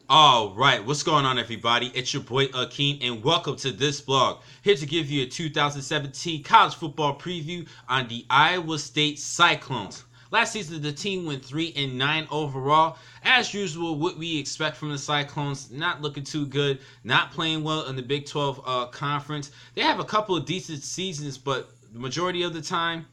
All right, what's going on, everybody? It's your boy Akeem, and welcome to this vlog. Here to give you a 2017 college football preview on the Iowa State Cyclones. Last season, the team went 3-9 overall. As usual, what we expect from the Cyclones, not looking too good, not playing well in the Big 12 conference. They have a couple of decent seasons, but the majority of the time,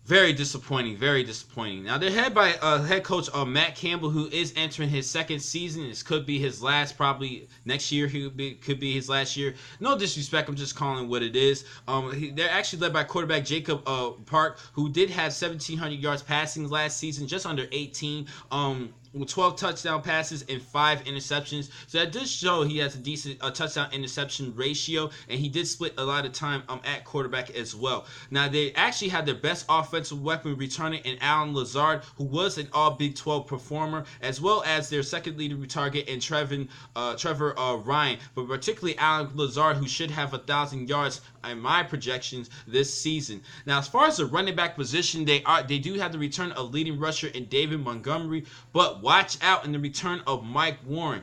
very disappointing, very disappointing. Now they're head by head coach Matt Campbell, who is entering his second season. This could be his last, probably next year. Could be his last year. No disrespect, I'm just calling what it is. They're actually led by quarterback Jacob Park, who did have 1,700 yards passing last season, just under 18. With 12 touchdown passes and 5 interceptions. So that does show he has a decent touchdown interception ratio, and he did split a lot of time at quarterback as well. Now, they actually had their best offensive weapon returning in Allen Lazard, who was an all Big 12 performer, as well as their second leading target in Trevor Ryan, but particularly Allen Lazard, who should have 1,000 yards in my projections this season. Now, as far as the running back position, they do have the return of leading rusher in David Montgomery, but watch out in the return of Mike Warren.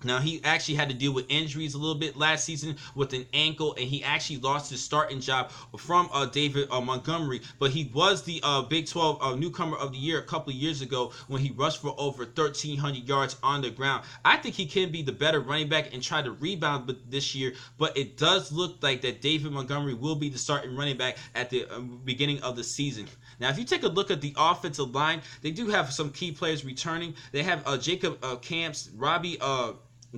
Now, he actually had to deal with injuries a little bit last season with an ankle, and he actually lost his starting job from David Montgomery. But he was the Big 12 newcomer of the year a couple of years ago when he rushed for over 1,300 yards on the ground. I think he can be the better running back and try to rebound this year, but it does look like that David Montgomery will be the starting running back at the beginning of the season. Now, if you take a look at the offensive line, they do have some key players returning. They have Jacob Camps, Robbie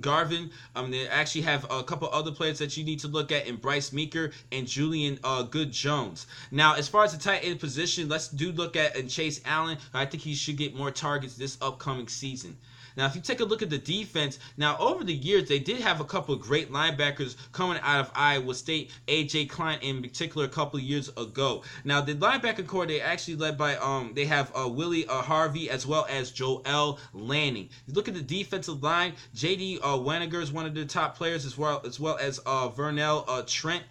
Garvin. They actually have a couple other players that you need to look at in Bryce Meeker and Julian Good Jones. Now, as far as the tight end position, let's look at Chase Allen. I think he should get more targets this upcoming season. Now, if you take a look at the defense, now over the years, they did have a couple of great linebackers coming out of Iowa State, A.J. Klein in particular a couple of years ago. Now, the linebacker core, they actually led by, they have Willie Harvey as well as Joel Lanning. You look at the defensive line, J.D. Waniger is one of the top players as well as Vernell Trent.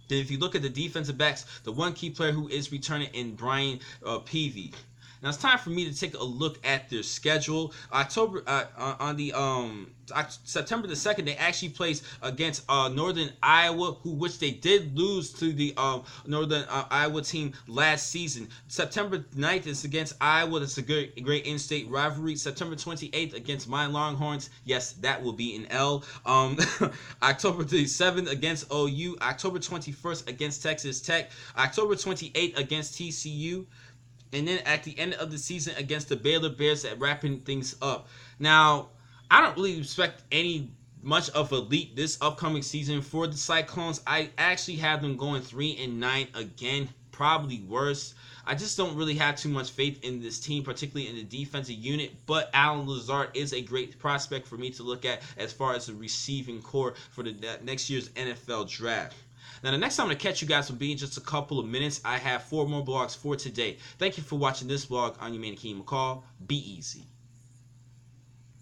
Then if you look at the defensive backs, the one key player who is returning in Brian Peavy. Now it's time for me to take a look at their schedule. September the 2nd, they actually placed against Northern Iowa, which they did lose to the Northern Iowa team last season. September 9th is against Iowa. That's a great in-state rivalry. September 28th against my Longhorns. Yes, that will be an L. October 7th against OU. October 21st against Texas Tech. October 28th against TCU. And then at the end of the season against the Baylor Bears, at wrapping things up. Now, I don't really expect much of a leap this upcoming season for the Cyclones. I actually have them going 3-9 again, probably worse. I just don't really have too much faith in this team, particularly in the defensive unit. But Allen Lazard is a great prospect for me to look at as far as the receiving core for the next year's NFL draft. Now, the next time I'm going to catch you guys will be in just a couple of minutes. I have 4 more blogs for today. Thank you for watching this vlog. I'm your man, Akeem McCall. Be easy.